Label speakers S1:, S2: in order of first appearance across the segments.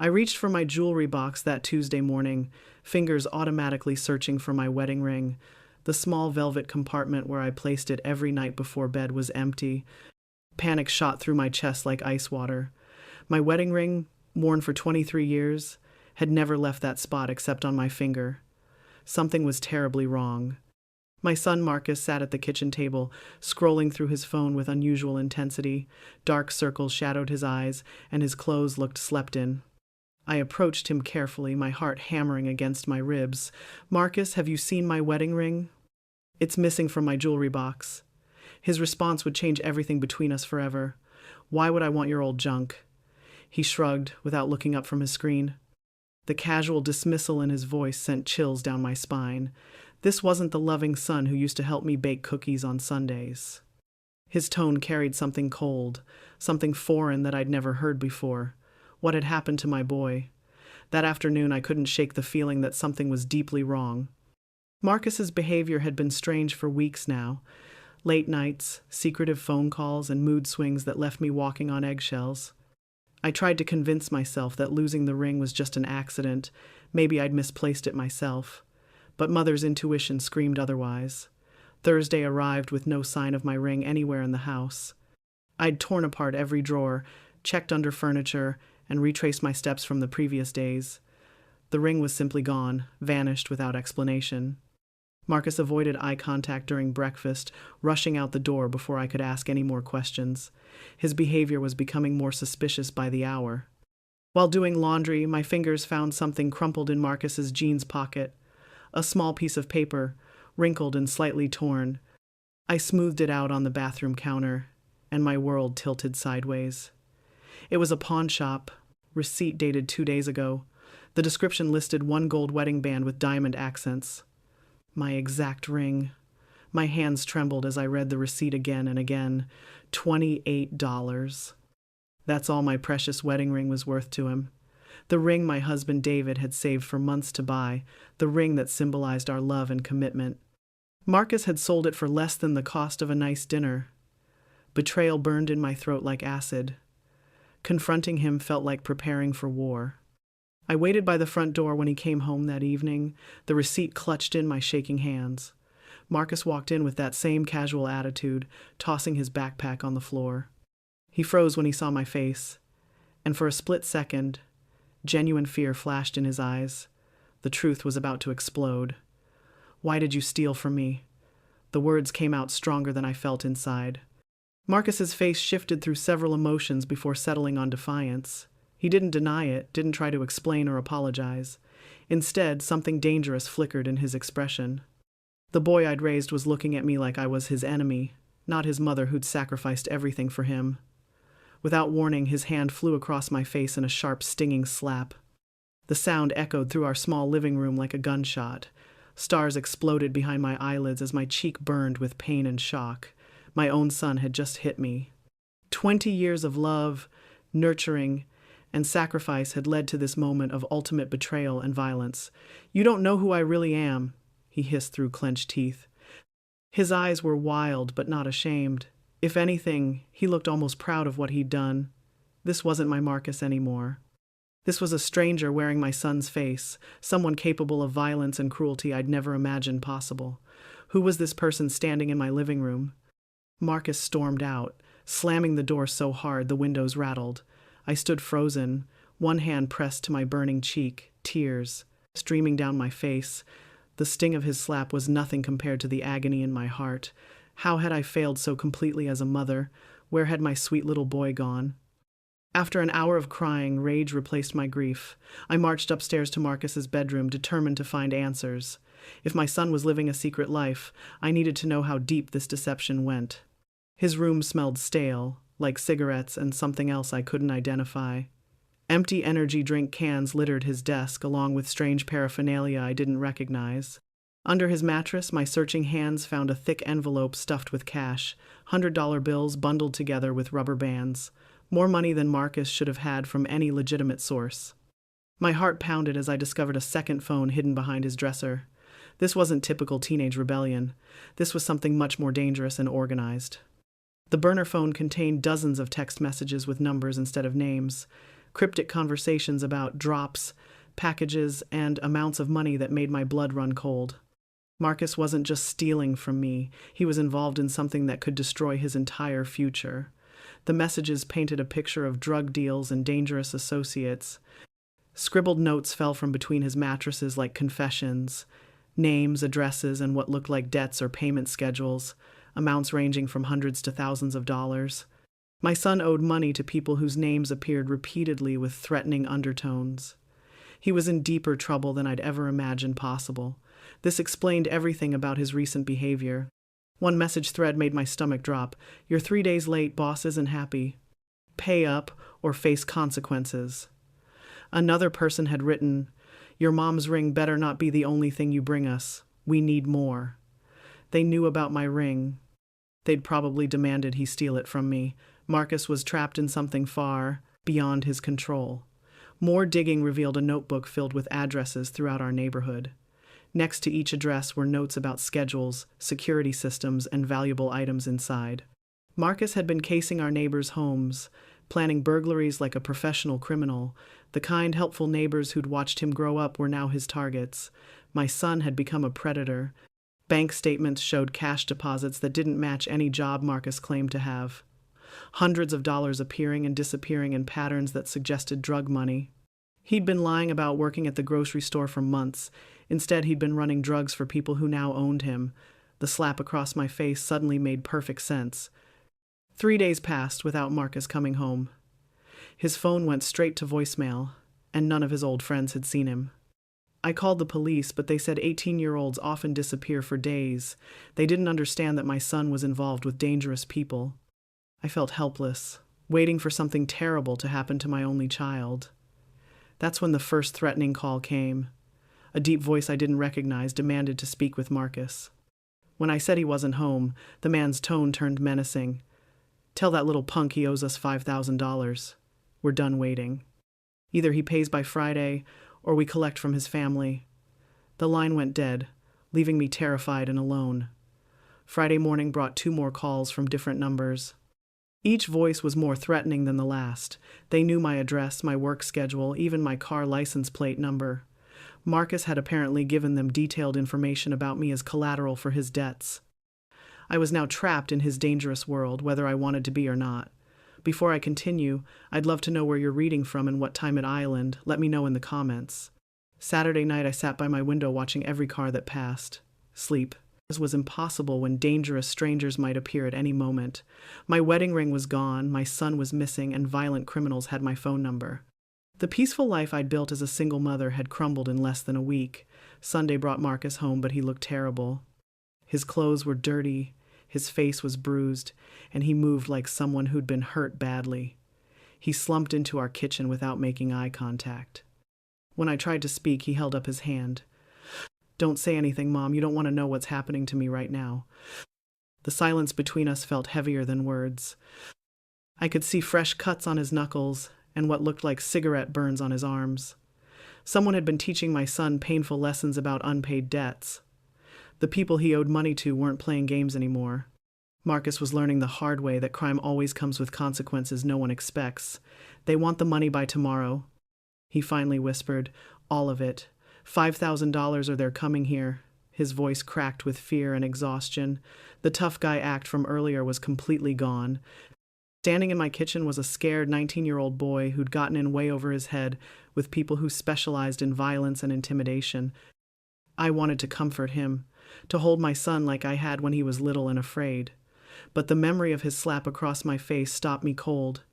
S1: I reached for my jewelry box that Tuesday morning, fingers automatically searching for my wedding ring. The small velvet compartment where I placed it every night before bed was empty. Panic shot through my chest like ice water. My wedding ring, worn for 23 years, had never left that spot except on my finger. Something was terribly wrong. My son Marcus sat at the kitchen table, scrolling through his phone with unusual intensity. Dark circles shadowed his eyes, and his clothes looked slept in. I approached him carefully, my heart hammering against my ribs. "Marcus, have you seen my wedding ring?" "It's missing from my jewelry box." His response would change everything between us forever. "Why would I want your old junk?" He shrugged, without looking up from his screen. The casual dismissal in his voice sent chills down my spine. This wasn't the loving son who used to help me bake cookies on Sundays. His tone carried something cold, something foreign that I'd never heard before. What had happened to my boy? That afternoon I couldn't shake the feeling that something was deeply wrong. Marcus's behavior had been strange for weeks now. Late nights, secretive phone calls, and mood swings that left me walking on eggshells. I tried to convince myself that losing the ring was just an accident. Maybe I'd misplaced it myself. But Mother's intuition screamed otherwise. Thursday arrived with no sign of my ring anywhere in the house. I'd torn apart every drawer, checked under furniture, and retraced my steps from the previous days. The ring was simply gone, vanished without explanation. Marcus avoided eye contact during breakfast, rushing out the door before I could ask any more questions. His behavior was becoming more suspicious by the hour. While doing laundry, my fingers found something crumpled in Marcus's jeans pocket. A small piece of paper, wrinkled and slightly torn. I smoothed it out on the bathroom counter, and my world tilted sideways. It was a pawn shop, receipt dated 2 days ago. The description listed 1 gold wedding band with diamond accents. My exact ring. My hands trembled as I read the receipt again and again. $28. That's all my precious wedding ring was worth to him. The ring my husband David had saved for months to buy, the ring that symbolized our love and commitment. Marcus had sold it for less than the cost of a nice dinner. Betrayal burned in my throat like acid. Confronting him felt like preparing for war. I waited by the front door when he came home that evening, the receipt clutched in my shaking hands. Marcus walked in with that same casual attitude, tossing his backpack on the floor. He froze when he saw my face, and for a split second, genuine fear flashed in his eyes. The truth was about to explode. "Why did you steal from me?" The words came out stronger than I felt inside. Marcus's face shifted through several emotions before settling on defiance. He didn't deny it, didn't try to explain or apologize. Instead, something dangerous flickered in his expression. The boy I'd raised was looking at me like I was his enemy, not his mother who'd sacrificed everything for him. Without warning, his hand flew across my face in a sharp, stinging slap. The sound echoed through our small living room like a gunshot. Stars exploded behind my eyelids as my cheek burned with pain and shock. My own son had just hit me. 20 years of love, nurturing, and sacrifice had led to this moment of ultimate betrayal and violence. "You don't know who I really am," he hissed through clenched teeth. His eyes were wild but not ashamed. If anything, he looked almost proud of what he'd done. This wasn't my Marcus anymore. This was a stranger wearing my son's face, someone capable of violence and cruelty I'd never imagined possible. Who was this person standing in my living room? Marcus stormed out, slamming the door so hard the windows rattled. I stood frozen, one hand pressed to my burning cheek, tears streaming down my face. The sting of his slap was nothing compared to the agony in my heart. How had I failed so completely as a mother? Where had my sweet little boy gone? After an hour of crying, rage replaced my grief. I marched upstairs to Marcus's bedroom, determined to find answers. If my son was living a secret life, I needed to know how deep this deception went. His room smelled stale, like cigarettes and something else I couldn't identify. Empty energy drink cans littered his desk, along with strange paraphernalia I didn't recognize. Under his mattress, my searching hands found a thick envelope stuffed with cash, $100 bills bundled together with rubber bands. More money than Marcus should have had from any legitimate source. My heart pounded as I discovered a second phone hidden behind his dresser. This wasn't typical teenage rebellion. This was something much more dangerous and organized. The burner phone contained dozens of text messages with numbers instead of names. cryptic conversations about drops, packages, and amounts of money that made my blood run cold. Marcus wasn't just stealing from me, he was involved in something that could destroy his entire future. The messages painted a picture of drug deals and dangerous associates. Scribbled notes fell from between his mattresses like confessions, names, addresses, and what looked like debts or payment schedules, amounts ranging from hundreds to thousands of dollars. My son owed money to people whose names appeared repeatedly with threatening undertones. He was in deeper trouble than I'd ever imagined possible. This explained everything about his recent behavior. One message thread made my stomach drop. "You're 3 days late, boss isn't happy. Pay up or face consequences." Another person had written, "Your mom's ring better not be the only thing you bring us. We need more." They knew about my ring. They'd probably demanded he steal it from me. Marcus was trapped in something far beyond his control. More digging revealed a notebook filled with addresses throughout our neighborhood. Next to each address were notes about schedules, security systems, and valuable items inside. Marcus had been casing our neighbors' homes, planning burglaries like a professional criminal. The kind, helpful neighbors who'd watched him grow up were now his targets. My son had become a predator. Bank statements showed cash deposits that didn't match any job Marcus claimed to have. Hundreds of dollars appearing and disappearing in patterns that suggested drug money. He'd been lying about working at the grocery store for months. Instead, he'd been running drugs for people who now owned him. The slap across my face suddenly made perfect sense. 3 days passed without Marcus coming home. His phone went straight to voicemail, and none of his old friends had seen him. I called the police, but they said 18-year-olds often disappear for days. They didn't understand that my son was involved with dangerous people. I felt helpless, waiting for something terrible to happen to my only child. That's when the first threatening call came. A deep voice I didn't recognize demanded to speak with Marcus. When I said he wasn't home, the man's tone turned menacing. "Tell that little punk he owes us $5,000. We're done waiting. Either he pays by Friday, or we collect from his family." The line went dead, leaving me terrified and alone. Friday morning brought 2 more calls from different numbers. Each voice was more threatening than the last. They knew my address, my work schedule, even my car license plate number. Marcus had apparently given them detailed information about me as collateral for his debts. I was now trapped in his dangerous world, whether I wanted to be or not. Before I continue, I'd love to know where you're reading from and what time at Island. Let me know in the comments. Saturday night, I sat by my window watching every car that passed. Sleep was impossible when dangerous strangers might appear at any moment. My wedding ring was gone, my son was missing, and violent criminals had my phone number. The peaceful life I'd built as a single mother had crumbled in less than a week. Sunday brought Marcus home, but he looked terrible. His clothes were dirty, his face was bruised, and he moved like someone who'd been hurt badly. He slumped into our kitchen without making eye contact. When I tried to speak, he held up his hand. "Don't say anything, Mom. You don't want to know what's happening to me right now." The silence between us felt heavier than words. I could see fresh cuts on his knuckles and what looked like cigarette burns on his arms. Someone had been teaching my son painful lessons about unpaid debts. The people he owed money to weren't playing games anymore. Marcus was learning the hard way that crime always comes with consequences no one expects. "They want the money by tomorrow," he finally whispered. "All of it. $5,000 or they're coming here." His voice cracked with fear and exhaustion. The tough guy act from earlier was completely gone. Standing in my kitchen was a scared 19-year-old boy who'd gotten in way over his head with people who specialized in violence and intimidation. I wanted to comfort him, to hold my son like I had when he was little and afraid. But the memory of his slap across my face stopped me cold.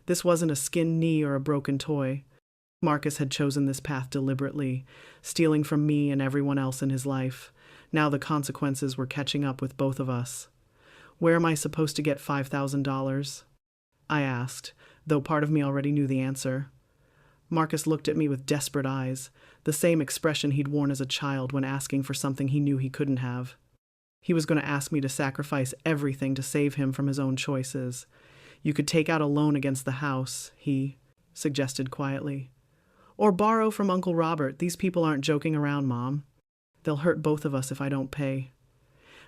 S1: This wasn't a skinned knee or a broken toy. Marcus had chosen this path deliberately, stealing from me and everyone else in his life. Now the consequences were catching up with both of us. "Where am I supposed to get $5,000? I asked, though part of me already knew the answer. Marcus looked at me with desperate eyes, the same expression he'd worn as a child when asking for something he knew he couldn't have. He was going to ask me to sacrifice everything to save him from his own choices. "You could take out a loan against the house," he suggested quietly. "Or borrow from Uncle Robert. These people aren't joking around, Mom. They'll hurt both of us if I don't pay."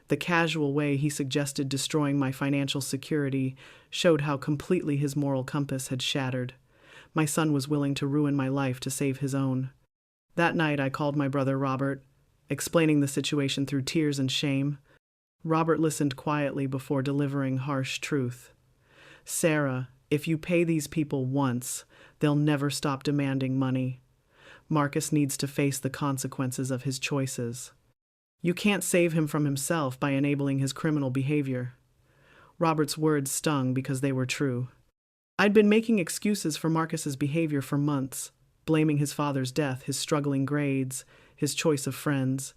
S1: The casual way he suggested destroying my financial security showed how completely his moral compass had shattered. My son was willing to ruin my life to save his own. That night I called my brother Robert, explaining the situation through tears and shame. Robert listened quietly before delivering harsh truth. "Sarah, if you pay these people once, they'll never stop demanding money. Marcus needs to face the consequences of his choices. You can't save him from himself by enabling his criminal behavior." Robert's words stung because they were true. I'd been making excuses for Marcus's behavior for months, blaming his father's death, his struggling grades, his choice of friends.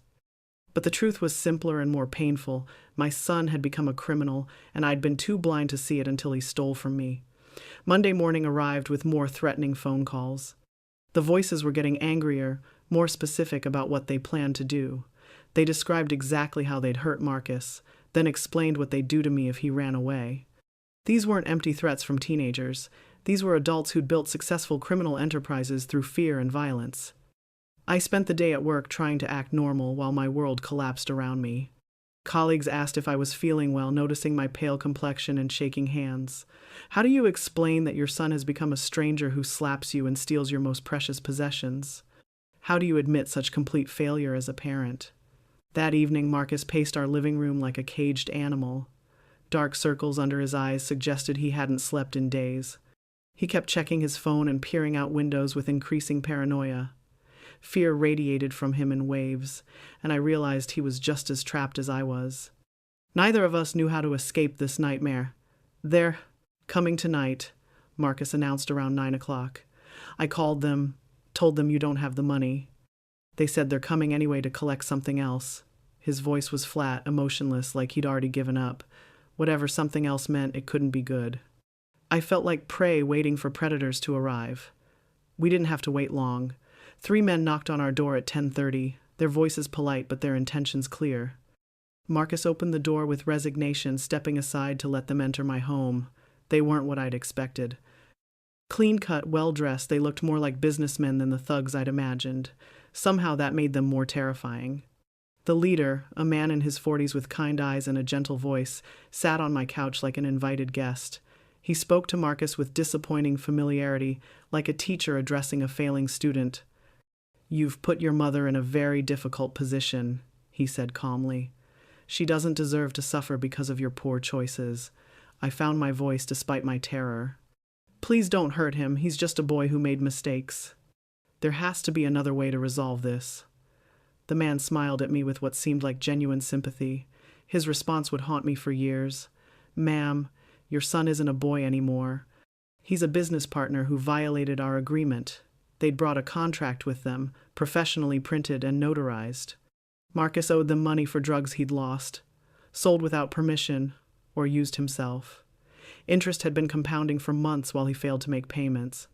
S1: But the truth was simpler and more painful. My son had become a criminal, and I'd been too blind to see it until he stole from me. Monday morning arrived with more threatening phone calls. The voices were getting angrier, more specific about what they planned to do. They described exactly how they'd hurt Marcus, then explained what they'd do to me if he ran away. These weren't empty threats from teenagers. These were adults who'd built successful criminal enterprises through fear and violence. I spent the day at work trying to act normal while my world collapsed around me. Colleagues asked if I was feeling well, noticing my pale complexion and shaking hands. "How do you explain that your son has become a stranger who slaps you and steals your most precious possessions? How do you admit such complete failure as a parent?" That evening, Marcus paced our living room like a caged animal. Dark circles under his eyes suggested he hadn't slept in days. He kept checking his phone and peering out windows with increasing paranoia. Fear radiated from him in waves, and I realized he was just as trapped as I was. Neither of us knew how to escape this nightmare. "They're coming tonight," Marcus announced around 9 o'clock. I called them, told them you don't have the money. They said they're coming anyway to collect something else. His voice was flat, emotionless, like he'd already given up. Whatever something else meant, it couldn't be good. I felt like prey waiting for predators to arrive. We didn't have to wait long. 3 men knocked on our door at 10:30, their voices polite but their intentions clear. Marcus opened the door with resignation, stepping aside to let them enter my home. They weren't what I'd expected. Clean-cut, well-dressed, they looked more like businessmen than the thugs I'd imagined. Somehow that made them more terrifying. The leader, a man in his 40s with kind eyes and a gentle voice, sat on my couch like an invited guest. He spoke to Marcus with disappointing familiarity, like a teacher addressing a failing student. "You've put your mother in a very difficult position," he said calmly. "She doesn't deserve to suffer because of your poor choices." I found my voice despite my terror. "Please don't hurt him. He's just a boy who made mistakes. There has to be another way to resolve this." The man smiled at me with what seemed like genuine sympathy. His response would haunt me for years. "Ma'am, your son isn't a boy anymore. He's a business partner who violated our agreement. They'd brought a contract with them, professionally printed and notarized. Marcus owed them money for drugs he'd lost, sold without permission, or used himself. Interest had been compounding for months while he failed to make payments.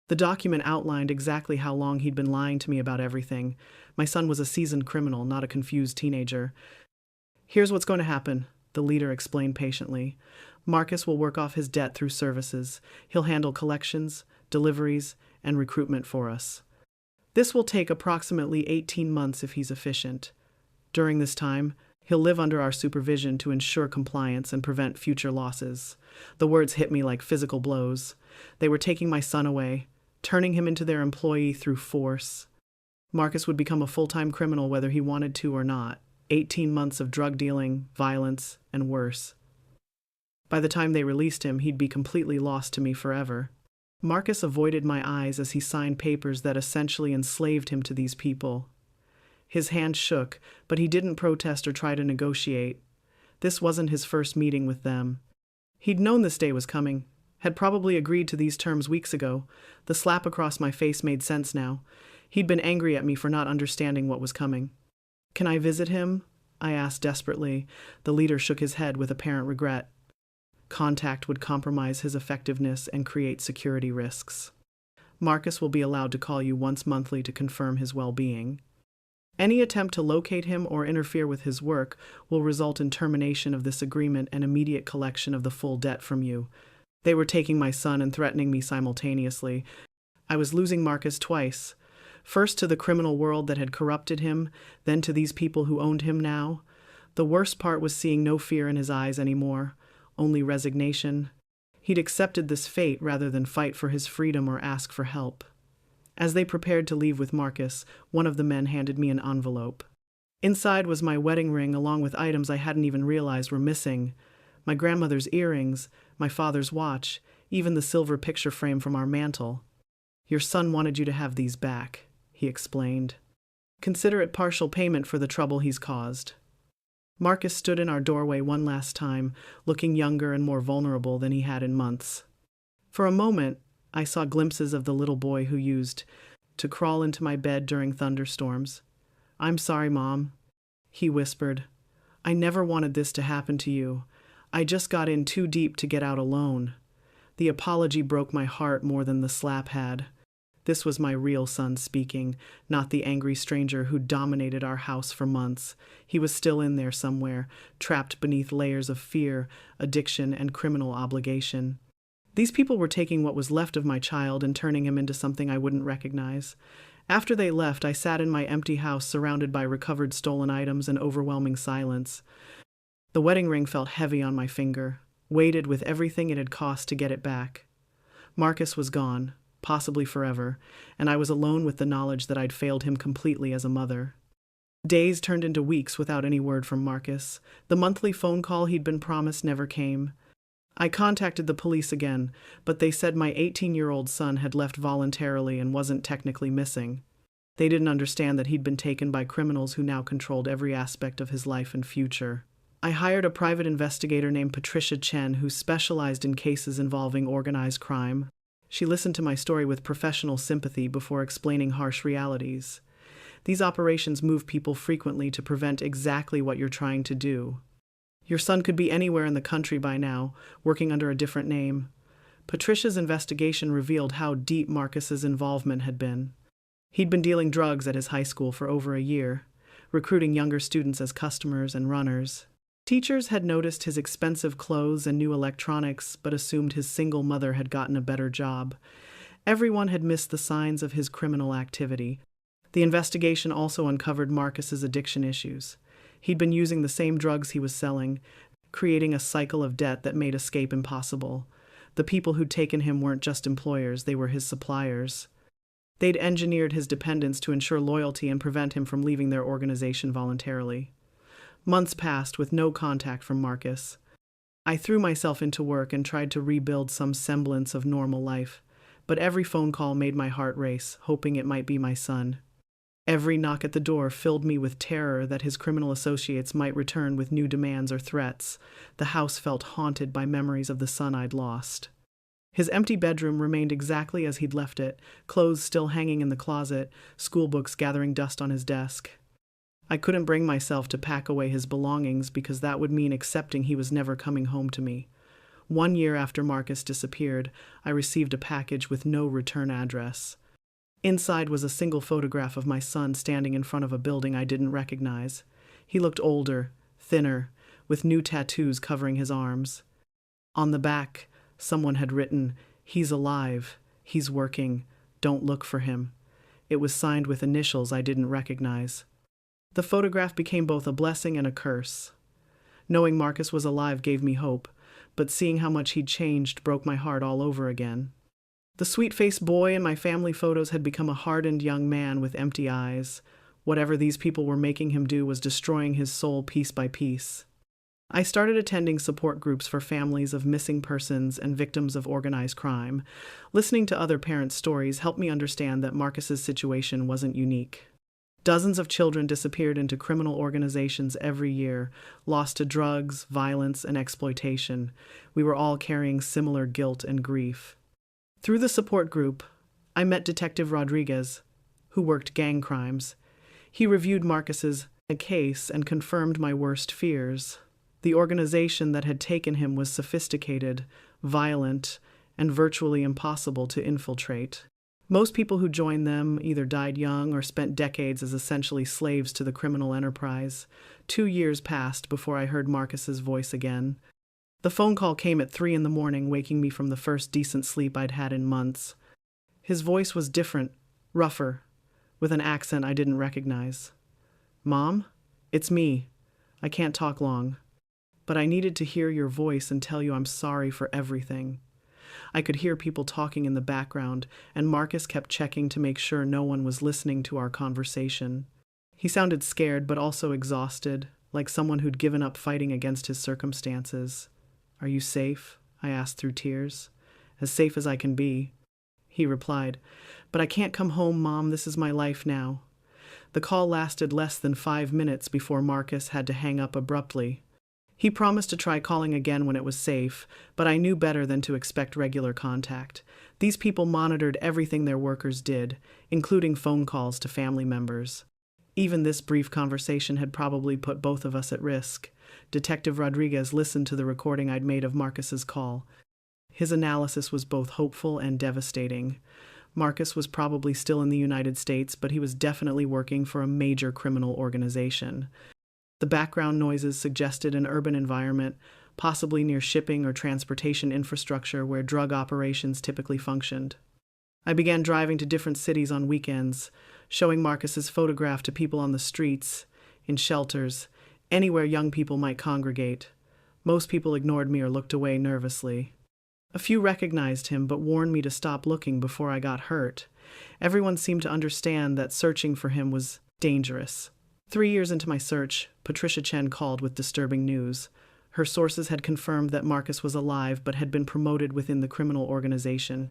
S1: The document outlined exactly how long he'd been lying to me about everything. My son was a seasoned criminal, not a confused teenager. "Here's what's going to happen," the leader explained patiently. "Marcus will work off his debt through services. He'll handle collections, deliveries, and recruitment for us. This will take approximately 18 months if he's efficient. During this time, he'll live under our supervision to ensure compliance and prevent future losses." The words hit me like physical blows. They were taking my son away, turning him into their employee through force. Marcus would become a full-time criminal whether he wanted to or not. 18 months of drug dealing, violence, and worse. By the time they released him, he'd be completely lost to me forever. Marcus avoided my eyes as he signed papers that essentially enslaved him to these people. His hand shook, but he didn't protest or try to negotiate. This wasn't his first meeting with them. He'd known this day was coming, had probably agreed to these terms weeks ago. The slap across my face made sense now. He'd been angry at me for not understanding what was coming. "Can I visit him?" I asked desperately. The leader shook his head with apparent regret. Contact would compromise his effectiveness and create security risks. "Marcus will be allowed to call you once monthly to confirm his well-being. Any attempt to locate him or interfere with his work will result in termination of this agreement and immediate collection of the full debt from you." They were taking my son and threatening me simultaneously. I was losing Marcus twice. First to the criminal world that had corrupted him, then to these people who owned him now. The worst part was seeing no fear in his eyes anymore, only resignation. He'd accepted this fate rather than fight for his freedom or ask for help. As they prepared to leave with Marcus, one of the men handed me an envelope. Inside was my wedding ring along with items I hadn't even realized were missing. My grandmother's earrings, my father's watch, even the silver picture frame from our mantel. "Your son wanted you to have these back," he explained. "Consider it partial payment for the trouble he's caused." Marcus stood in our doorway one last time, looking younger and more vulnerable than he had in months. For a moment, I saw glimpses of the little boy who used to crawl into my bed during thunderstorms. "I'm sorry, Mom," he whispered. "I never wanted this to happen to you. I just got in too deep to get out alone." The apology broke my heart more than the slap had. This was my real son speaking, not the angry stranger who dominated our house for months. He was still in there somewhere, trapped beneath layers of fear, addiction, and criminal obligation. These people were taking what was left of my child and turning him into something I wouldn't recognize. After they left, I sat in my empty house surrounded by recovered stolen items and overwhelming silence. The wedding ring felt heavy on my finger, weighted with everything it had cost to get it back. Marcus was gone, possibly forever, and I was alone with the knowledge that I'd failed him completely as a mother. Days turned into weeks without any word from Marcus. The monthly phone call he'd been promised never came. I contacted the police again, but they said my 18-year-old son had left voluntarily and wasn't technically missing. They didn't understand that he'd been taken by criminals who now controlled every aspect of his life and future. I hired a private investigator named Patricia Chen who specialized in cases involving organized crime. She listened to my story with professional sympathy before explaining harsh realities. These operations move people frequently to prevent exactly what you're trying to do. Your son could be anywhere in the country by now, working under a different name. Patricia's investigation revealed how deep Marcus's involvement had been. He'd been dealing drugs at his high school for over a year, recruiting younger students as customers and runners. Teachers had noticed his expensive clothes and new electronics, but assumed his single mother had gotten a better job. Everyone had missed the signs of his criminal activity. The investigation also uncovered Marcus's addiction issues. He'd been using the same drugs he was selling, creating a cycle of debt that made escape impossible. The people who'd taken him weren't just employers, they were his suppliers. They'd engineered his dependence to ensure loyalty and prevent him from leaving their organization voluntarily. Months passed with no contact from Marcus. I threw myself into work and tried to rebuild some semblance of normal life, but every phone call made my heart race, hoping it might be my son. Every knock at the door filled me with terror that his criminal associates might return with new demands or threats. The house felt haunted by memories of the son I'd lost. His empty bedroom remained exactly as he'd left it, clothes still hanging in the closet, schoolbooks gathering dust on his desk. I couldn't bring myself to pack away his belongings because that would mean accepting he was never coming home to me. 1 year after Marcus disappeared, I received a package with no return address. Inside was a single photograph of my son standing in front of a building I didn't recognize. He looked older, thinner, with new tattoos covering his arms. On the back, someone had written, "He's alive, he's working, don't look for him." It was signed with initials I didn't recognize. The photograph became both a blessing and a curse. Knowing Marcus was alive gave me hope, but seeing how much he'd changed broke my heart all over again. The sweet-faced boy in my family photos had become a hardened young man with empty eyes. Whatever these people were making him do was destroying his soul piece by piece. I started attending support groups for families of missing persons and victims of organized crime. Listening to other parents' stories helped me understand that Marcus's situation wasn't unique. Dozens of children disappeared into criminal organizations every year, lost to drugs, violence, and exploitation. We were all carrying similar guilt and grief. Through the support group, I met Detective Rodriguez, who worked gang crimes. He reviewed Marcus's case and confirmed my worst fears. The organization that had taken him was sophisticated, violent, and virtually impossible to infiltrate. Most people who joined them either died young or spent decades as essentially slaves to the criminal enterprise. 2 years passed before I heard Marcus's voice again. The phone call came at 3 a.m, waking me from the first decent sleep I'd had in months. His voice was different, rougher, with an accent I didn't recognize. "Mom, it's me. I can't talk long, but I needed to hear your voice and tell you I'm sorry for everything." I could hear people talking in the background, and Marcus kept checking to make sure no one was listening to our conversation. He sounded scared but also exhausted, like someone who'd given up fighting against his circumstances. "Are you safe?" I asked through tears. "As safe as I can be," he replied. "But I can't come home, Mom. This is my life now." The call lasted less than 5 minutes before Marcus had to hang up abruptly. He promised to try calling again when it was safe, but I knew better than to expect regular contact. These people monitored everything their workers did, including phone calls to family members. Even this brief conversation had probably put both of us at risk. Detective Rodriguez listened to the recording I'd made of Marcus's call. His analysis was both hopeful and devastating. Marcus was probably still in the United States, but he was definitely working for a major criminal organization. The background noises suggested an urban environment, possibly near shipping or transportation infrastructure where drug operations typically functioned. I began driving to different cities on weekends, showing Marcus's photograph to people on the streets, in shelters, anywhere young people might congregate. Most people ignored me or looked away nervously. A few recognized him but warned me to stop looking before I got hurt. Everyone seemed to understand that searching for him was dangerous. 3 years into my search, Patricia Chen called with disturbing news. Her sources had confirmed that Marcus was alive but had been promoted within the criminal organization.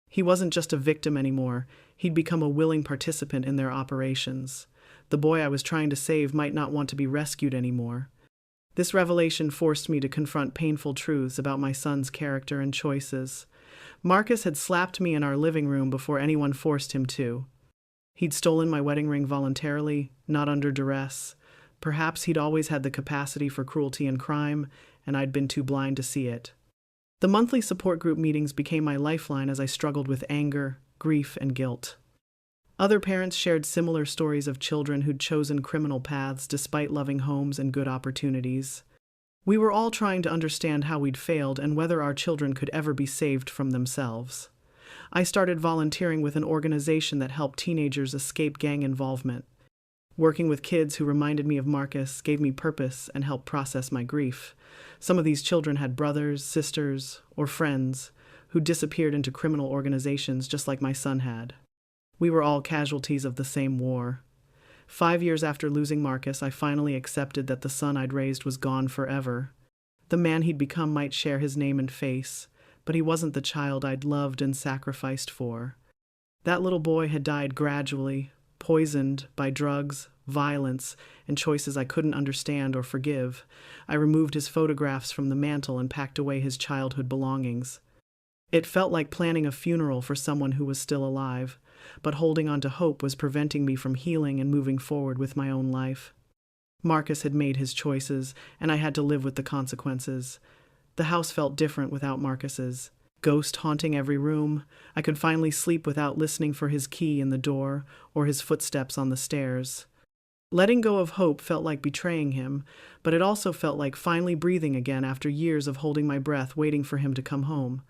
S1: He wasn't just a victim anymore, he'd become a willing participant in their operations. The boy I was trying to save might not want to be rescued anymore. This revelation forced me to confront painful truths about my son's character and choices. Marcus had slapped me in our living room before anyone forced him to. He'd stolen my wedding ring voluntarily, not under duress. Perhaps he'd always had the capacity for cruelty and crime, and I'd been too blind to see it. The monthly support group meetings became my lifeline as I struggled with anger, grief, and guilt. Other parents shared similar stories of children who'd chosen criminal paths despite loving homes and good opportunities. We were all trying to understand how we'd failed and whether our children could ever be saved from themselves. I started volunteering with an organization that helped teenagers escape gang involvement. Working with kids who reminded me of Marcus gave me purpose and helped process my grief. Some of these children had brothers, sisters, or friends who disappeared into criminal organizations just like my son had. We were all casualties of the same war. 5 years after losing Marcus, I finally accepted that the son I'd raised was gone forever. The man he'd become might share his name and face, but he wasn't the child I'd loved and sacrificed for. That little boy had died gradually, poisoned by drugs, violence, and choices I couldn't understand or forgive. I removed his photographs from the mantel and packed away his childhood belongings. It felt like planning a funeral for someone who was still alive, but holding on to hope was preventing me from healing and moving forward with my own life. Marcus had made his choices, and I had to live with the consequences. The house felt different without Marcus's. Ghost haunting every room, I could finally sleep without listening for his key in the door or his footsteps on the stairs. Letting go of hope felt like betraying him, but it also felt like finally breathing again after years of holding my breath waiting for him to come home.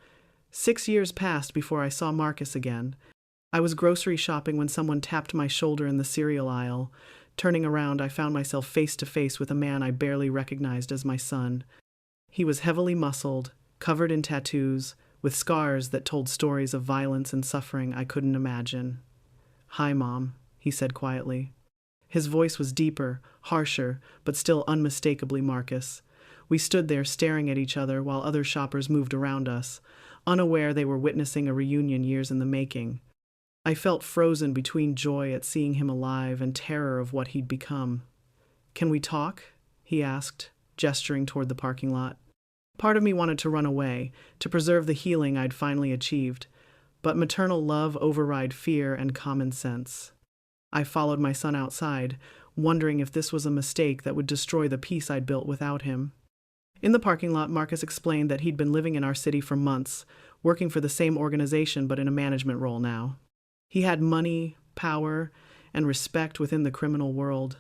S1: 6 years passed before I saw Marcus again. I was grocery shopping when someone tapped my shoulder in the cereal aisle. Turning around, I found myself face to face with a man I barely recognized as my son. He was heavily muscled, covered in tattoos, with scars that told stories of violence and suffering I couldn't imagine. "Hi, Mom," he said quietly. His voice was deeper, harsher, but still unmistakably Marcus. We stood there staring at each other while other shoppers moved around us, unaware they were witnessing a reunion years in the making. I felt frozen between joy at seeing him alive and terror of what he'd become. "Can we talk?" he asked, gesturing toward the parking lot. Part of me wanted to run away, to preserve the healing I'd finally achieved, but maternal love override fear and common sense. I followed my son outside, wondering if this was a mistake that would destroy the peace I'd built without him. In the parking lot, Marcus explained that he'd been living in our city for months, working for the same organization but in a management role now. He had money, power, and respect within the criminal world,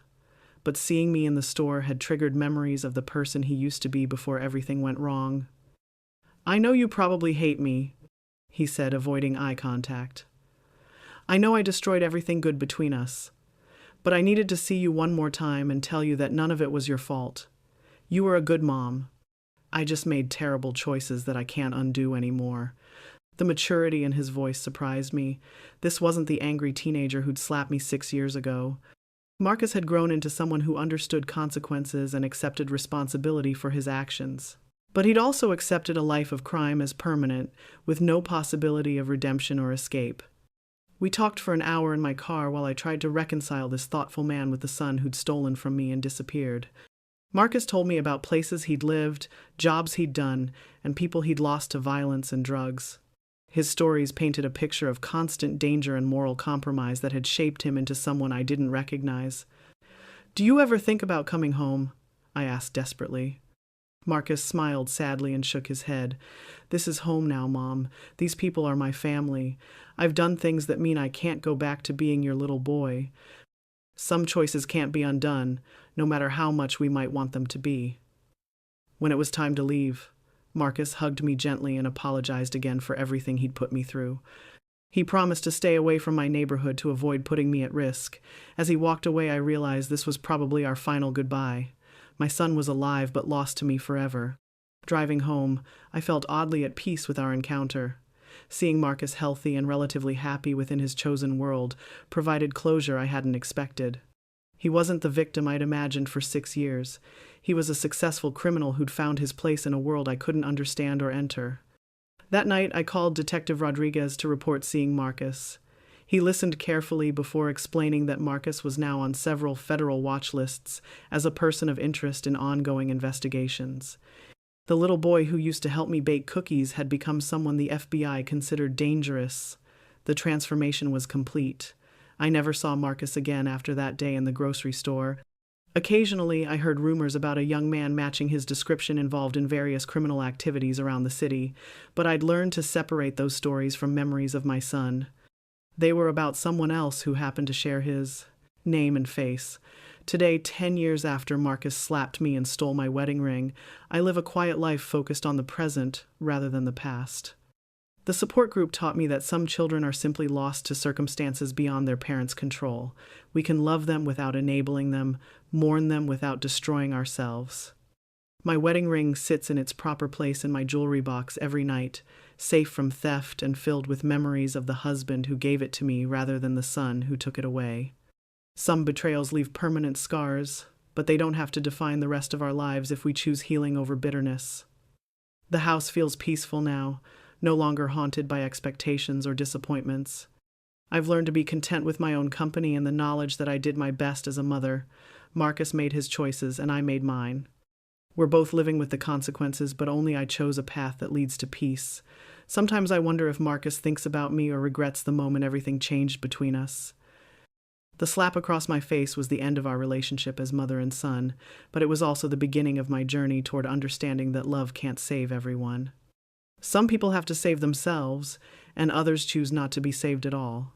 S1: but seeing me in the store had triggered memories of the person he used to be before everything went wrong. "I know you probably hate me," he said, avoiding eye contact. "I know I destroyed everything good between us, but I needed to see you one more time and tell you that none of it was your fault. You were a good mom. I just made terrible choices that I can't undo anymore. The maturity in his voice surprised me. This wasn't the angry teenager who'd slapped me 6 years ago. Marcus had grown into someone who understood consequences and accepted responsibility for his actions. But he'd also accepted a life of crime as permanent, with no possibility of redemption or escape. We talked for an hour in my car while I tried to reconcile this thoughtful man with the son who'd stolen from me and disappeared. Marcus told me about places he'd lived, jobs he'd done, and people he'd lost to violence and drugs. His stories painted a picture of constant danger and moral compromise that had shaped him into someone I didn't recognize. "Do you ever think about coming home?" I asked desperately. Marcus smiled sadly and shook his head. "This is home now, Mom. These people are my family. I've done things that mean I can't go back to being your little boy. Some choices can't be undone, no matter how much we might want them to be." When it was time to leave, Marcus hugged me gently and apologized again for everything he'd put me through. He promised to stay away from my neighborhood to avoid putting me at risk. As he walked away, I realized this was probably our final goodbye. My son was alive but lost to me forever. Driving home, I felt oddly at peace with our encounter. Seeing Marcus healthy and relatively happy within his chosen world provided closure I hadn't expected. He wasn't the victim I'd imagined for 6 years. He was a successful criminal who'd found his place in a world I couldn't understand or enter. That night, I called Detective Rodriguez to report seeing Marcus. He listened carefully before explaining that Marcus was now on several federal watch lists as a person of interest in ongoing investigations. The little boy who used to help me bake cookies had become someone the FBI considered dangerous. The transformation was complete. I never saw Marcus again after that day in the grocery store. Occasionally, I heard rumors about a young man matching his description involved in various criminal activities around the city, but I'd learned to separate those stories from memories of my son. They were about someone else who happened to share his name and face. Today, 10 years after Marcus slapped me and stole my wedding ring, I live a quiet life focused on the present rather than the past. The support group taught me that some children are simply lost to circumstances beyond their parents' control. We can love them without enabling them, mourn them without destroying ourselves. My wedding ring sits in its proper place in my jewelry box every night, safe from theft and filled with memories of the husband who gave it to me rather than the son who took it away. Some betrayals leave permanent scars, but they don't have to define the rest of our lives if we choose healing over bitterness. The house feels peaceful now, no longer haunted by expectations or disappointments. I've learned to be content with my own company and the knowledge that I did my best as a mother. Marcus made his choices and I made mine. We're both living with the consequences, but only I chose a path that leads to peace. Sometimes I wonder if Marcus thinks about me or regrets the moment everything changed between us. The slap across my face was the end of our relationship as mother and son, but it was also the beginning of my journey toward understanding that love can't save everyone. Some people have to save themselves, and others choose not to be saved at all.